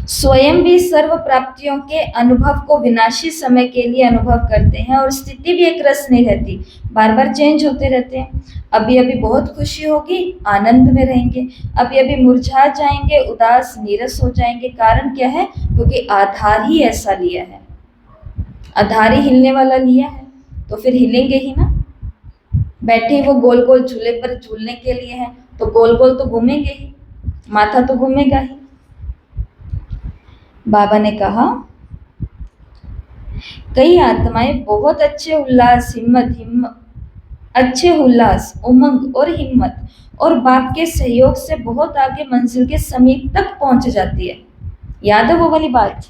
स्वयं भी सर्व प्राप्तियों के अनुभव को विनाशी समय के लिए अनुभव करते हैं और स्थिति भी एक रस नहीं रहती, बार बार चेंज होते रहते हैं। अभी अभी बहुत खुशी होगी, आनंद में रहेंगे, अभी अभी मुरझा जाएंगे, उदास नीरस हो जाएंगे। कारण क्या है? क्योंकि आधार ही ऐसा लिया है, आधार ही हिलने वाला लिया है, तो फिर हिलेंगे ही ना। बैठे वो गोल गोल झूले पर झूलने के लिए है, तो गोल गोल तो घूमेंगे ही, माथा तो घूमेगा ही। बाबा ने कहा, कई आत्माएं बहुत अच्छे उल्लास, उमंग और हिम्मत और बाप के सहयोग से बहुत आगे मंजिल के समीप तक पहुंच जाती है। याद है वो वाली बात?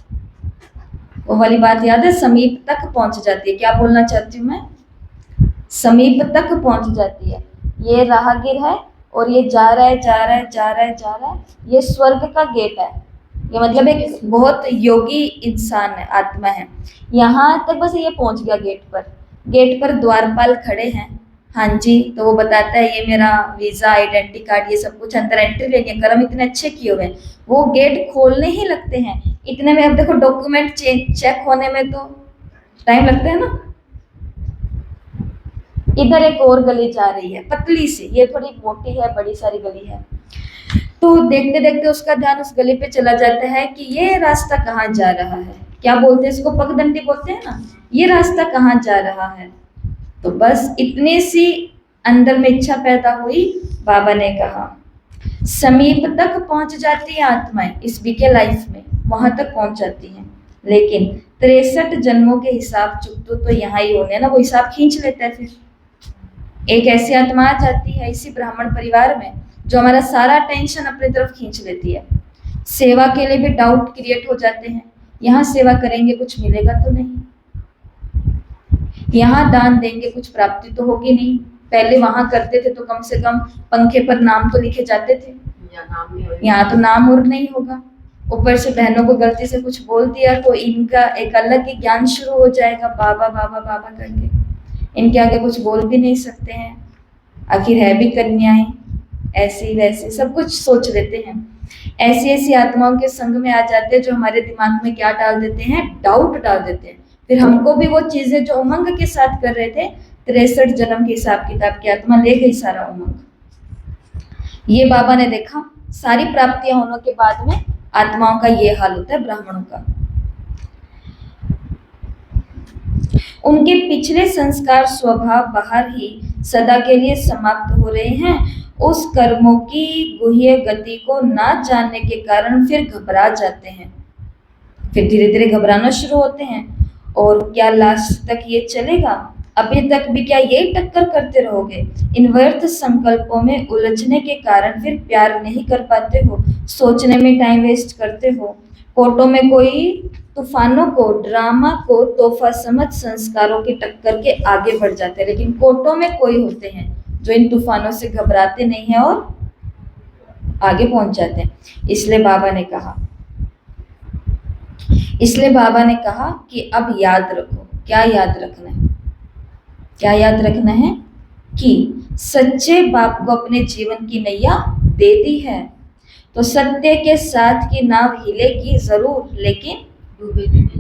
वो वाली बात याद है? समीप तक पहुंच जाती है। क्या बोलना चाहती हूँ मैं? समीप तक पहुंच जाती है। ये राहगीर है और ये जा रहा है। ये स्वर्ग का गेट है। ये मतलब एक बहुत योगी इंसान है, आत्मा है। यहाँ तक बस ये पहुंच गया गेट पर द्वारपाल खड़े हैं। हाँ जी, तो वो बताता है ये मेरा वीजा, आइडेंटिटी कार्ड, ये सब कुछ अंदर एंट्री लेनी है, कर्म इतने अच्छे किए हुए हैं। वो गेट खोलने ही लगते हैं, इतने में अब देखो डॉक्यूमेंट चेक होने में तो टाइम लगता है ना। इधर एक और गली जा रही है, पतली सी, ये थोड़ी मोटी है, बड़ी सारी गली है। तो देखते देखते उसका ध्यान उस गली पे चला जाता है कि ये रास्ता कहाँ जा रहा है। क्या बोलते हैं इसको? पगडंडी बोलते हैं ना। ये रास्ता कहाँ जा रहा है? तो बस इतनी सी अंदर में इच्छा पैदा हुई। बाबा ने कहा, समीप तक पहुंच जाती है आत्माएं इस बीके लाइफ में, वहां तक पहुंच जाती हैं, लेकिन 63 जन्मों के हिसाब चुकतो तो यहाँ ही होने ना, वो हिसाब खींच लेता है। फिर एक ऐसी आत्मा आ जाती है इसी ब्राह्मण परिवार में जो हमारा सारा टेंशन अपनी तरफ खींच लेती है। सेवा के लिए भी डाउट क्रिएट हो जाते हैं, यहाँ सेवा करेंगे कुछ मिलेगा तो नहीं, यहाँ दान देंगे कुछ प्राप्ति तो होगी नहीं, पहले वहां करते थे तो कम से कम पंखे पर नाम तो लिखे जाते थे, यहाँ तो नाम और नहीं होगा। ऊपर से बहनों को गलती से कुछ बोल दिया तो इनका एक अलग ही ज्ञान शुरू हो जाएगा, बाबा बाबा बाबा करके। इनके आगे कुछ बोल भी नहीं सकते हैं, आखिर है भी कन्याएं, ऐसी वैसी सब कुछ सोच लेते हैं। ऐसी ऐसी आत्माओं के संग में आ जाते हैं जो हमारे दिमाग में क्या डाल देते हैं? डाउट डाल देते हैं। फिर हमको भी वो चीजें जो उमंग के साथ कर रहे थे, 63 जन्म के हिसाब किताब की आत्मा ले गई सारा उमंग। ये बाबा ने देखा, सारी प्राप्तियां होने के बाद में आत्माओं का ये हाल होता है, ब्राह्मणों का। उनके पिछले संस्कार स्वभाव बाहर ही सदा के लिए समाप्त हो रहे हैं। उस कर्मों की गुह्य गति को ना जानने के कारण फिर घबरा जाते हैं, फिर धीरे धीरे घबराना शुरू होते हैं। और क्या लास्ट तक ये चलेगा? अभी तक भी क्या यही टक्कर करते रहोगे? इन व्यर्थ संकल्पों में उलझने के कारण फिर प्यार नहीं कर पाते हो, सोचने में टाइम वेस्ट करते हो, कोर्टों में कोई तूफानों को, ड्रामा को तोहफा समझ संस्कारों की टक्कर के आगे बढ़ जाते हैं। लेकिन कोर्टों में कोई होते हैं जो इन तूफानों से घबराते नहीं हैं और आगे पहुंच जाते हैं। इसलिए बाबा ने कहा कि अब याद रखो। क्या याद रखना है? क्या याद रखना है? कि सच्चे बाप को अपने जीवन की नैया दे दी है तो सत्य के साथ की नाव हिलेगी जरूर, लेकिन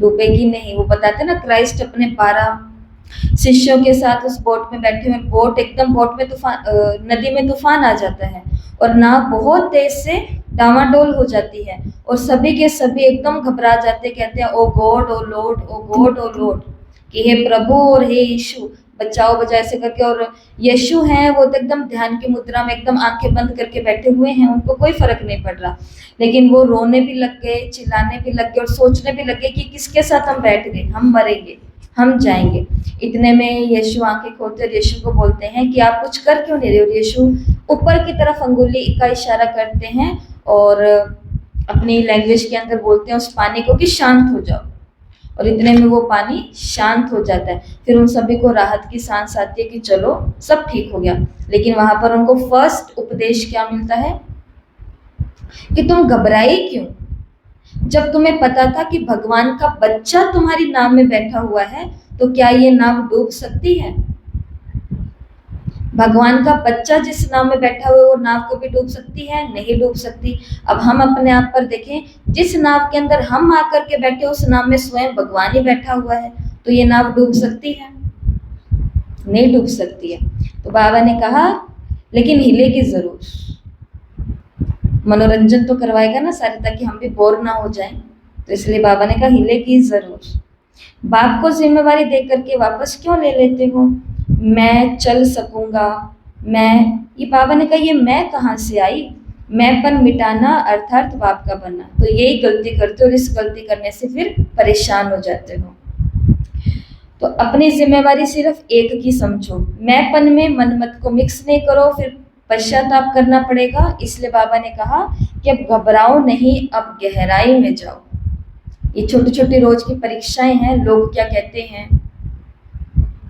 डूबेगी नहीं। वो बताते ना, क्राइस्ट अपने 12 शिष्यों के साथ उस बोट में बैठे हुए, बोट में तूफान, नदी में तूफान आ जाता है और नाव बहुत तेज से डामाडोल हो जाती है और सभी के सभी एकदम घबरा जाते, कहते हैं ओ गॉड ओ लॉर्ड, ओ गॉड ओ लॉर्ड, कि हे प्रभु और हे यीशु बचाओ बचाओ ऐसे करके। और यीशु हैं वो तो एकदम ध्यान की मुद्रा में एकदम आंखें बंद करके बैठे हुए हैं, उनको कोई फर्क नहीं पड़ रहा, लेकिन वो रोने भी लग गए, चिल्लाने भी लग गए और सोचने भी लग गए कि किसके साथ हम बैठ गए, हम मरेंगे, हम जाएंगे। इतने में यीशु आंखें खोलते और यीशु को बोलते हैं कि आप कुछ कर क्यों नहीं रहे? और यीशु ऊपर की तरफ अंगुली का इशारा करते हैं और अपनी लैंग्वेज के अंदर बोलते हैं उस पानी को कि शांत हो जाओ, और इतने में वो पानी शांत हो जाता है। फिर उन सभी को राहत की सांस आती है कि चलो सब ठीक हो गया। लेकिन वहां पर उनको फर्स्ट उपदेश क्या मिलता है? कि तुम घबराई क्यों, जब तुम्हें पता था कि भगवान का बच्चा तुम्हारी नाव में बैठा हुआ है, तो क्या ये नाव डूब सकती है? भगवान का बच्चा जिस नाव में बैठा हुआ है, वो नाव कभी डूब सकती है? नहीं डूब सकती। अब हम अपने आप पर देखें, जिस नाव के अंदर हम आकर के बैठे, उस नाव में स्वयं भगवान ही बैठा हुआ है, तो ये नाव डूब सकती है? नहीं डूब सकती है। तो बाबा ने कहा लेकिन हिलेगी जरूर, मनोरंजन तो करवाएगा ना सारे, ताकि हम भी बोर ना हो जाएं। तो इसलिए बाबा ने कहा हिलेगी जरूर। बाप को जिम्मेवारी दे करके वापस क्यों ले लेते हो? मैं चल सकूंगा, मैं, ये बाबा ने कहा ये मैं कहाँ से आई? मैंपन मिटाना अर्थात बाप का बनना। तो यही गलती करते हो और इस गलती करने से फिर परेशान हो जाते हो। तो अपनी जिम्मेवारी सिर्फ एक की समझो, मैंपन में मनमत को मिक्स नहीं करो, फिर पश्चाताप करना पड़ेगा। इसलिए बाबा ने कहा कि अब घबराओ नहीं, अब गहराई में जाओ। ये छोटी छोटी रोज की परीक्षाएं हैं। लोग क्या कहते हैं,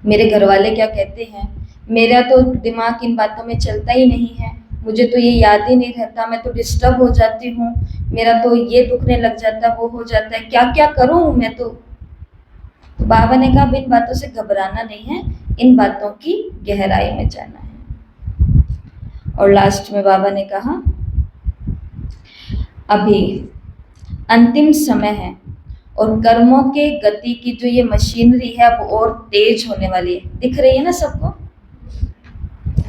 मेरे घर वाले क्या कहते हैं, मेरा तो दिमाग इन बातों में चलता ही नहीं है, मुझे तो ये याद ही नहीं रहता, मैं तो डिस्टर्ब हो जाती हूँ, मेरा तो ये दुखने लग जाता है, वो हो जाता है, क्या क्या करूँ मैं तो बाबा ने कहा इन बातों से घबराना नहीं है, इन बातों की गहराई में जाना है। और लास्ट में बाबा ने कहा अभी अंतिम समय है और कर्मों के गति की जो ये मशीनरी है अब और तेज होने वाली है। दिख रही है ना सबको?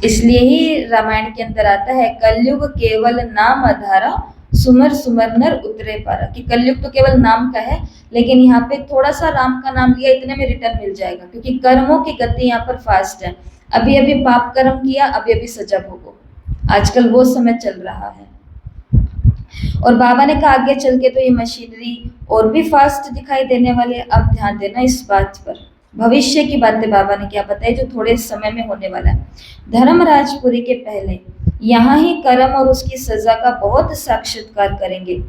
इसलिए ही रामायण के अंदर आता है कलयुग केवल नाम आधारा, सुमर सुमर नर उतरे पारा। कि कलयुग तो केवल नाम का है, लेकिन यहाँ पे थोड़ा सा राम का नाम लिया, इतने में रिटर्न मिल जाएगा, क्योंकि कर्मों की गति यहाँ पर फास्ट है। अभी अभी पाप कर्म किया, अभी अभी सजा भोगो, आजकल वो समय चल रहा है। और बाबा ने कहा आगे चल के तो ये मशीनरी और भी फास्ट दिखाई देने वाली है। अब ध्यान देना इस बात पर, भविष्य की बातें बाबा ने क्या बताई जो थोड़े समय में होने वाला है। धर्मराजपुरी के पहले यहाँ ही कर्म और उसकी सजा का बहुत साक्षात्कार करेंगे,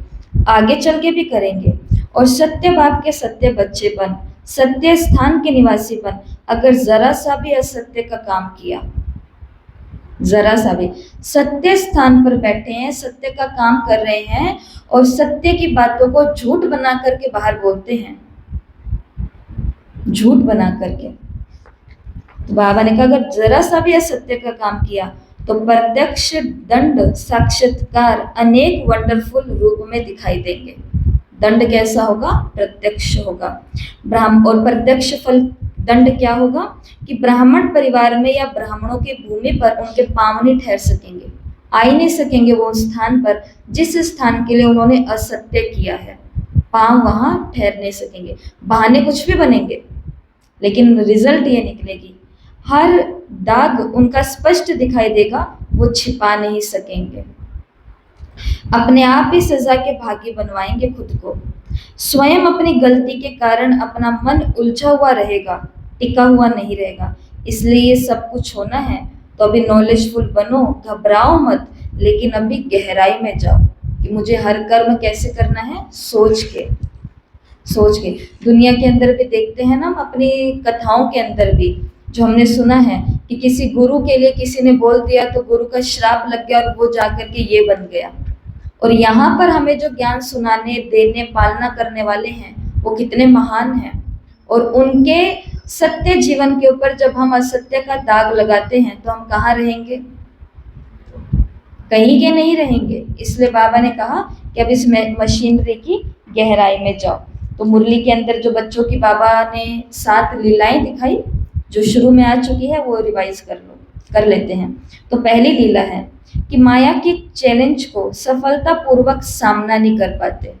आगे चल के भी करेंगे। और सत्य बाप के सत्य बच्चे बन, सत्य स्थान के निवासी बन। अगर जरा सा भी असत्य का काम किया, जरा सा भी, सत्य स्थान पर बैठे हैं, सत्य का काम कर रहे हैं और सत्य की बातों को झूठ बना करके बाहर बोलते हैं, झूठ बना करके, तो बाबा ने कहा अगर जरा सा भी असत्य का काम किया तो प्रत्यक्ष दंड साक्षात्कार अनेक वंडरफुल रूप में दिखाई देंगे। दंड कैसा होगा? प्रत्यक्ष होगा। और प्रत्यक्ष फल दंड क्या होगा कि ब्राह्मण परिवार में या ब्राह्मणों की भूमि पर उनके पांव नहीं ठहर सकेंगे, आ ही नहीं सकेंगे वो स्थान पर जिस स्थान के लिए उन्होंने असत्य किया है। पांव वहां ठहर नहीं सकेंगे, बहाने कुछ भी बनेंगे, लेकिन रिजल्ट ये निकलेगी, हर दाग उनका स्पष्ट दिखाई देगा, वो छिपा नहीं सकेंगे। अपने आप ही सजा के भागी बनवाएंगे खुद को। स्वयं अपनी गलती के कारण अपना मन उलझा हुआ रहेगा, टिका हुआ नहीं रहेगा। इसलिए ये सब कुछ होना है तो अभी नॉलेजफुल बनो, घबराओ मत, लेकिन अभी गहराई में जाओ कि मुझे हर कर्म कैसे करना है, सोच के। दुनिया के अंदर भी देखते हैं ना, हम अपनी कथाओं के अंदर भी जो हमने सुना है कि किसी गुरु के लिए किसी ने बोल दिया तो गुरु का श्राप लग गया और वो जाकर के ये बन गया। और यहाँ पर हमें जो ज्ञान सुनाने, देने, पालना करने वाले हैं वो कितने महान हैं, और उनके सत्य जीवन के ऊपर जब हम असत्य का दाग लगाते हैं तो हम कहाँ रहेंगे? कहीं के नहीं रहेंगे। इसलिए बाबा ने कहा कि अब इस मशीनरी की गहराई में जाओ। तो मुरली के अंदर जो बच्चों की बाबा ने 7 लीलाएं दिखाई जो शुरू में आ चुकी है वो रिवाइज कर लेते हैं। तो पहली लीला है कि माया के चैलेंज को सफलतापूर्वक सामना नहीं कर पाते।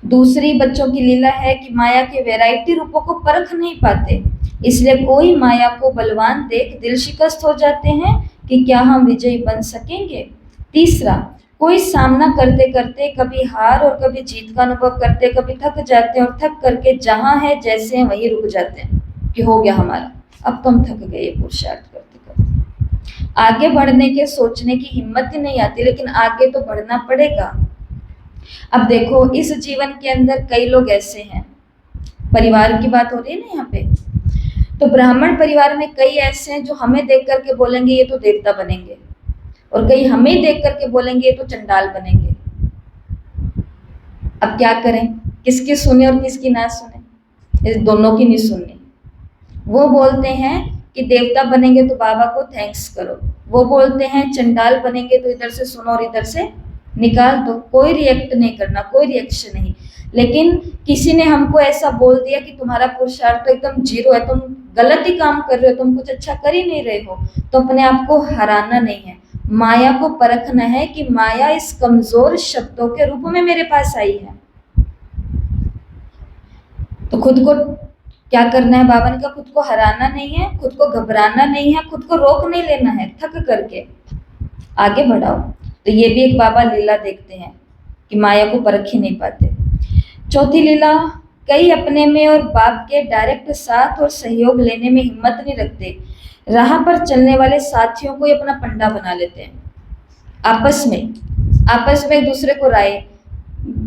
दूसरी बच्चों की लीला है कि माया के वैरायटी रूपों को परख नहीं पाते, इसलिए कोई माया को बलवान देख दिल शिकस्त हो जाते हैं कि क्या हम विजयी बन सकेंगे। तीसरा, कोई सामना करते करते कभी हार और कभी जीत का अनुभव करते, कभी थक जाते हैं और थक करके जहां है जैसे हैं वहीं रुक जाते हैं कि हो गया हमारा, अब तो हम थक गए पुरुषार्थ करते करते। आगे बढ़ने के सोचने की हिम्मत ही नहीं आती, लेकिन आगे तो बढ़ना पड़ेगा। अब देखो इस जीवन के अंदर कई लोग ऐसे हैं, परिवार की बात हो रही है ना यहाँ पे, तो ब्राह्मण परिवार में कई ऐसे हैं जो हमें देख करके बोलेंगे ये तो देवता बनेंगे, और कहीं हमें देख करके बोलेंगे ये तो चंडाल बनेंगे। अब क्या करें, किसकी सुने और किसकी ना सुने? इस दोनों की नहीं सुननी। वो बोलते हैं कि देवता बनेंगे तो बाबा को थैंक्स करो, वो बोलते हैं चंडाल बनेंगे तो इधर से सुनो और इधर से निकाल दो, कोई रिएक्ट नहीं करना, कोई रिएक्शन नहीं। लेकिन किसी ने हमको ऐसा बोल दिया कि तुम्हारा पुरुषार्थ तो एकदम जीरो है, तुम गलत ही काम कर रहे हो, तुम कुछ अच्छा कर ही नहीं रहे हो, तो अपने आप को हराना नहीं है, माया को परखना है कि माया इस कमजोर शब्दों के रूप में मेरे पास आई है। तो खुद को क्या करना है, बाबा ने कहा खुद को हराना नहीं है, खुद को घबराना नहीं है, खुद को रोक नहीं लेना है, थक करके आगे बढ़ाओ। तो ये भी एक बाबा लीला देखते हैं कि माया को परख ही नहीं पाते। चौथी लीला, कई अपने में और बाप के डायरेक्ट साथ और सहयोग लेने में हिम्मत नहीं रखते, राह पर चलने वाले साथियों को ही अपना पंडा बना लेते हैं। आपस में एक दूसरे को राय,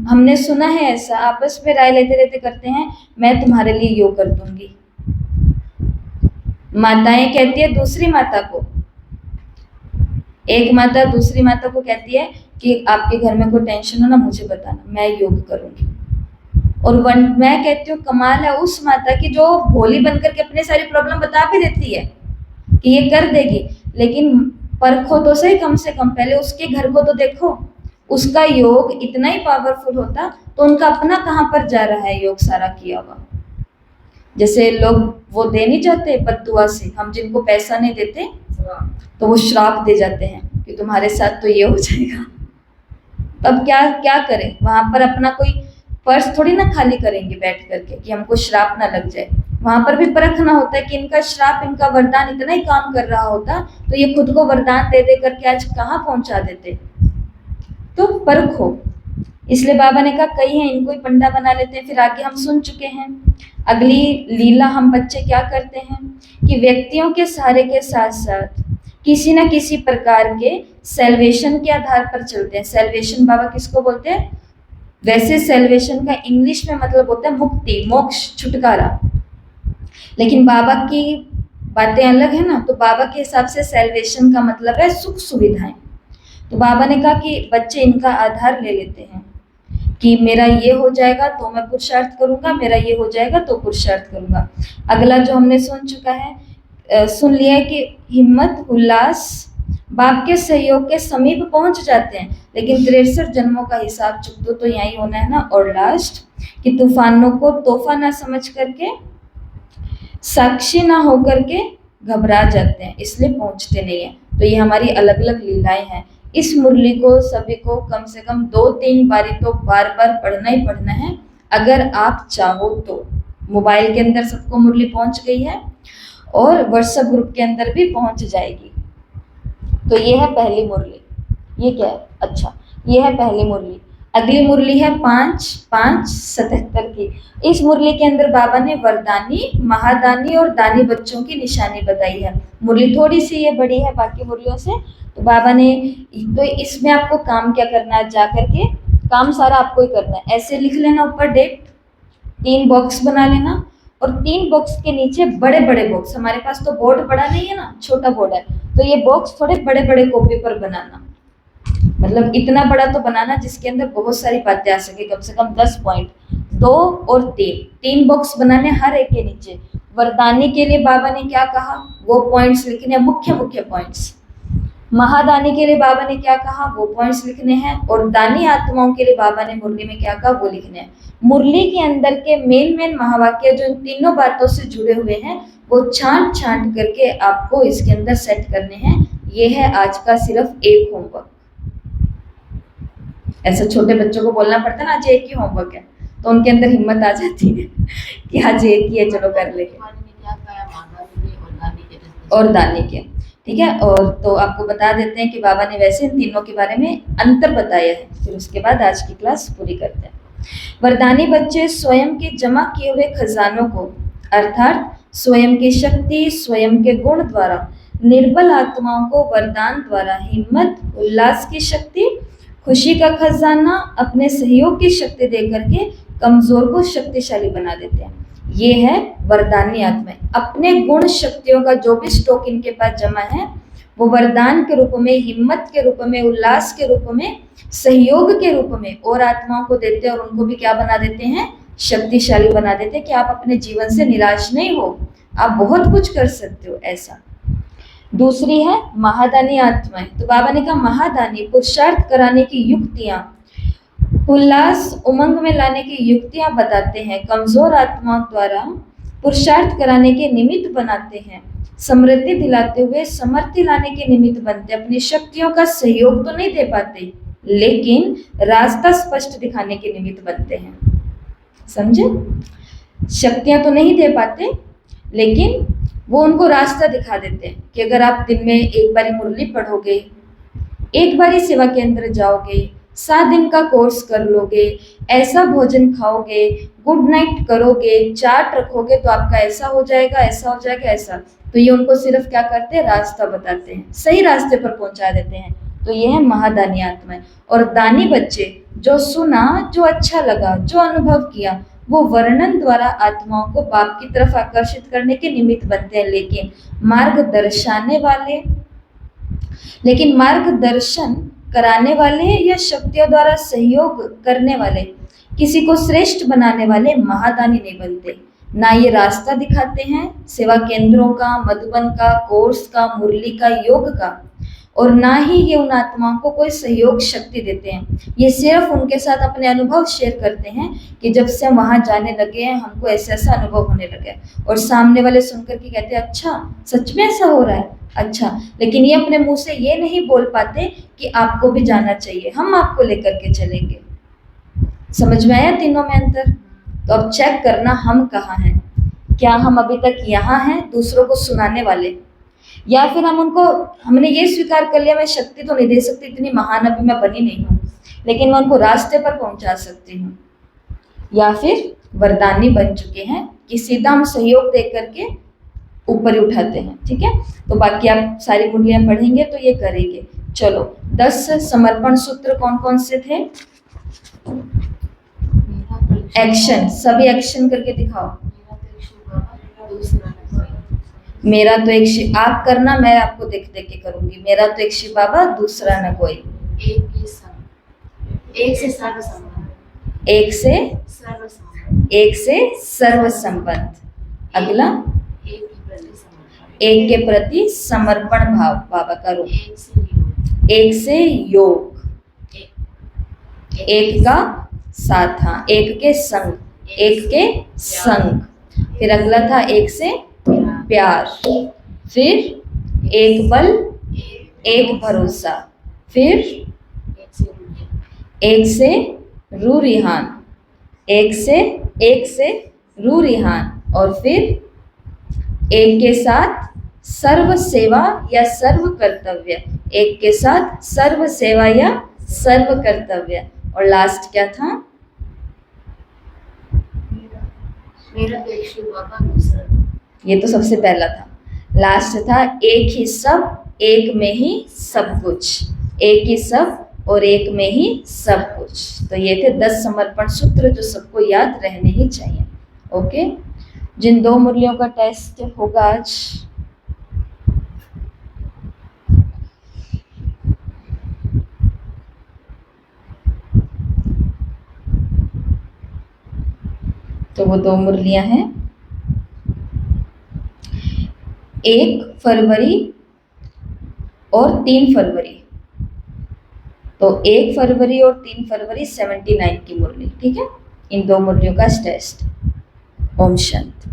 हमने सुना है ऐसा, आपस में राय लेते लेते करते हैं, मैं तुम्हारे लिए यो कर दूंगी। माताएं कहती है दूसरी माता को, एक माता दूसरी माता को कहती है कि आपके घर में कोई टेंशन हो ना मुझे बताना, मैं योग करूंगी। और मैं कहती हूँ कमाल है उस माता की जो भोली बनकर के अपने सारी प्रॉब्लम बता भी देती है कि ये कर देगी, लेकिन परखो तो सही, कम से कम पहले उसके घर को तो देखो, उसका योग इतना ही पावरफुल होता तो उनका अपना कहाँ पर जा रहा है योग सारा किया हुआ। जैसे लोग वो दे नहीं जाते बद्दुआ से, हम जिनको पैसा नहीं देते तो वो श्राप दे जाते हैं कि तुम्हारे साथ तो ये हो जाएगा। तब क्या क्या करें, वहां पर अपना कोई पर्स थोड़ी ना खाली करेंगे बैठ करके कि हमको श्राप ना लग जाए, वहां पर भी परखना होता है कि इनका श्राप इनका वरदान इतना ही काम कर रहा होता तो ये खुद को वरदान दे दे करके आज कहाँ पहुंचा देते। तो परखो, इसलिए बाबा ने कहा कई हैं इनको ही पंडा बना लेते हैं। फिर आगे हम सुन चुके हैं, अगली लीला हम बच्चे क्या करते हैं कि व्यक्तियों के सहारे के साथ साथ किसी न किसी प्रकार के सेल्वेशन के आधार पर चलते हैं। सेल्वेशन बाबा किसको बोलते हैं? वैसे सेल्वेशन का इंग्लिश में मतलब होता है मुक्ति, मोक्ष, छुटकारा, लेकिन बाबा की बातें अलग है ना। तो बाबा के हिसाब से सेल्वेशन का मतलब है सुख सुविधाएं। तो बाबा ने कहा कि बच्चे इनका आधार ले लेते हैं कि मेरा ये हो जाएगा तो मैं पुरुषार्थ करूंगा, मेरा ये हो जाएगा तो पुरुषार्थ करूंगा। अगला जो हमने सुन चुका है, सुन लिया है कि हिम्मत उल्लास बाप के सहयोग के समीप पहुंच जाते हैं, लेकिन 63 जन्मों का हिसाब चुक दो तो यही होना है ना। और लास्ट कि तूफानों को तोहफा ना समझ करके, साक्षी ना होकर के घबरा जाते हैं, इसलिए पहुंचते नहीं है। तो ये हमारी अलग अलग लीलाएं हैं। इस मुरली को सभी को कम से कम 2-3 बारी तो बार बार पढ़ना ही पढ़ना है, अगर आप चाहो तो। मोबाइल के अंदर सबको मुरली पहुंच गई है और व्हाट्सएप ग्रुप के अंदर भी पहुंच जाएगी। तो ये है पहली मुरली। ये क्या है? अच्छा, ये है पहली मुरली। अगली मुरली है 5-5-77 की। इस मुरली के अंदर बाबा ने वरदानी, महादानी और दानी बच्चों की निशानी बताई है। मुरली थोड़ी सी ये बड़ी है बाकी मुरलियों से। तो बाबा ने, तो इसमें आपको काम क्या करना है, जा करके काम सारा आपको ही करना है। ऐसे लिख लेना ऊपर डेट, 3 बॉक्स बना लेना और 3 बॉक्स के नीचे बड़े बड़े बॉक्स, हमारे पास तो बोर्ड बड़ा नहीं है ना, छोटा बोर्ड है, तो ये बॉक्स थोड़े बड़े बड़े कॉपी पर बनाना, मतलब इतना बड़ा तो बनाना जिसके अंदर बहुत सारी बातें आ सके, कम से कम 10 पॉइंट, 2 और 3 बॉक्स बनाने हर एक के नीचे। वरदानी के लिए बाबा ने क्या कहा, वो पॉइंट्स लिखने, मुख्य मुख्य पॉइंट्स। महादानी के लिए बाबा ने क्या कहा, वो पॉइंट्स लिखने हैं। और दानी आत्माओं के लिए बाबा ने मुरली में क्या कहा, वो लिखने हैं। मुरली के अंदर के मेन महावाक्य जो इन तीनों बातों से जुड़े हुए हैं वो छांट करके आपको इसके अंदर सेट करने हैं। ये है आज का सिर्फ एक होमवर्क। ऐसा छोटे बच्चों को बोलना पड़ता है ना, आज एक ही होमवर्क है, तो उनके अंदर हिम्मत आ जाती है कि आज एक ही है, चलो कर लेंगे। और दानी के, ठीक है। और तो आपको बता देते हैं कि बाबा ने वैसे इन तीनों के बारे में अंतर बताया है, फिर उसके बाद आज की क्लास पूरी करते हैं। वरदानी बच्चे स्वयं के जमा किए हुए खजानों को, अर्थात स्वयं की शक्ति, स्वयं के गुण द्वारा निर्बल आत्माओं को वरदान द्वारा हिम्मत, उल्लास की शक्ति, खुशी का खजाना, अपने सहयोग की शक्ति देकर के कमजोर को शक्तिशाली बना देते हैं। ये है वरदानी आत्माएं। अपने गुण शक्तियों का जो भी स्टॉक इनके पास जमा है वो वरदान के रूप में, हिम्मत के रूप में, उल्लास के रूप में, सहयोग के रूप में और आत्माओं को देते हैं और उनको भी क्या बना देते हैं, शक्तिशाली बना देते हैं कि आप अपने जीवन से निराश नहीं हो, आप बहुत कुछ कर सकते हो ऐसा। दूसरी है महादानी आत्माएं। तो बाबा ने कहा महादानी पुरुषार्थ कराने की युक्तियां, उल्लास उमंग में लाने की युक्तियां बताते हैं, कमजोर आत्माओं द्वारा पुरुषार्थ कराने के निमित्त बनाते हैं, समृद्धि दिलाते हुए समर्थि लाने के निमित्त बनते। अपनी शक्तियों का सहयोग तो नहीं दे पाते लेकिन रास्ता स्पष्ट दिखाने के निमित्त बनते हैं। समझे? शक्तियां तो नहीं दे पाते लेकिन वो उनको रास्ता दिखा देते हैं कि अगर आप दिन में एक बारी मुरली पढ़ोगे, एक बारी सेवा केंद्र जाओगे, 7 दिन का कोर्स कर लोगे, ऐसा भोजन खाओगे, गुड नाइट करोगे, चार्ट रखोगे तो आपका ऐसा हो जाएगा, ऐसा हो जाएगा, ऐसा। तो ये उनको सिर्फ क्या करते हैं, रास्ता बताते हैं, सही रास्ते पर पहुंचा देते हैं। तो ये है महादानी आत्माएं। और दानी बच्चे, जो सुना, जो अच्छा लगा, जो अनुभव किया, वो वर्णन द्वारा आत्माओं को बाप की तरफ आकर्षित करने के निमित्त बनते हैं। लेकिन मार्गदर्शन कराने वाले या शक्तियों द्वारा सहयोग करने वाले, किसी को श्रेष्ठ बनाने वाले महादानी नहीं बनते। ना ये रास्ता दिखाते हैं सेवा केंद्रों का, मधुबन का, कोर्स का, मुरली का, योग का, और ना ही ये उन आत्माओं को कोई सहयोग शक्ति देते हैं। ये सिर्फ उनके साथ अपने अनुभव शेयर करते हैं कि जब से हम वहाँ जाने लगे हैं हमको ऐसा ऐसा अनुभव होने लगे, और सामने वाले सुनकर के कहते हैं अच्छा सच में ऐसा हो रहा है, अच्छा। लेकिन ये अपने मुंह से ये नहीं बोल पाते कि आपको भी जाना चाहिए, हम आपको लेकर के चलेंगे। समझ में आया तीनों में अंतर? तो अब चेक करना हम कहाँ हैं। क्या हम अभी तक यहाँ हैं दूसरों को सुनाने वाले, या फिर हमने ये स्वीकार कर लिया मैं शक्ति तो नहीं दे सकती, इतनी महान अभी मैं बनी नहीं हूँ, लेकिन मैं उनको रास्ते पर पहुंचा सकती हूँ, या फिर वरदानी बन चुके हैं कि सीधा हम सहयोग दे करके ऊपर ही उठाते हैं। ठीक है, तो बाकी आप सारी मुरलियां पढ़ेंगे तो ये करेंगे। चलो 10 समर्पण सूत्र कौन कौन से थे? एक्शन, सभी एक्शन करके दिखाओ। मेरा तो एक शिव, आप करना, मैं आपको देख देख के करूंगी। मेरा तो एक शिव बाबा, दूसरा न कोई। एक से सर्व संबंध। अगला एक के प्रति समर्पण भाव, बाबा का रूप। एक से योग, एक का साथ, हाँ, एक के संग। फिर अगला था एक से प्यार, फिर एक बल, एक भरोसा, फिर एक से रू रिहान, एक से रू रिहान, और फिर एक के साथ सर्व सेवा या सर्व कर्तव्य, एक के साथ सर्व सेवा या सर्व कर्तव्य। और लास्ट क्या था?
मेरा तो एक शिव बाबा, दूसरा। ये
तो सबसे पहला था। लास्ट था एक ही सब, एक में ही सब कुछ। एक ही सब और एक में ही सब कुछ। तो ये थे 10 समर्पण सूत्र जो सबको याद रहने ही चाहिए। ओके, जिन 2 मुरलियों का टेस्ट होगा आज, तो वो 2 मुरलियां हैं 1 फरवरी और 3 फरवरी। तो 1 फरवरी और 3 फरवरी 79 की मुरली। ठीक है, इन 2 मुरलियों का टेस्ट। ओम शांति।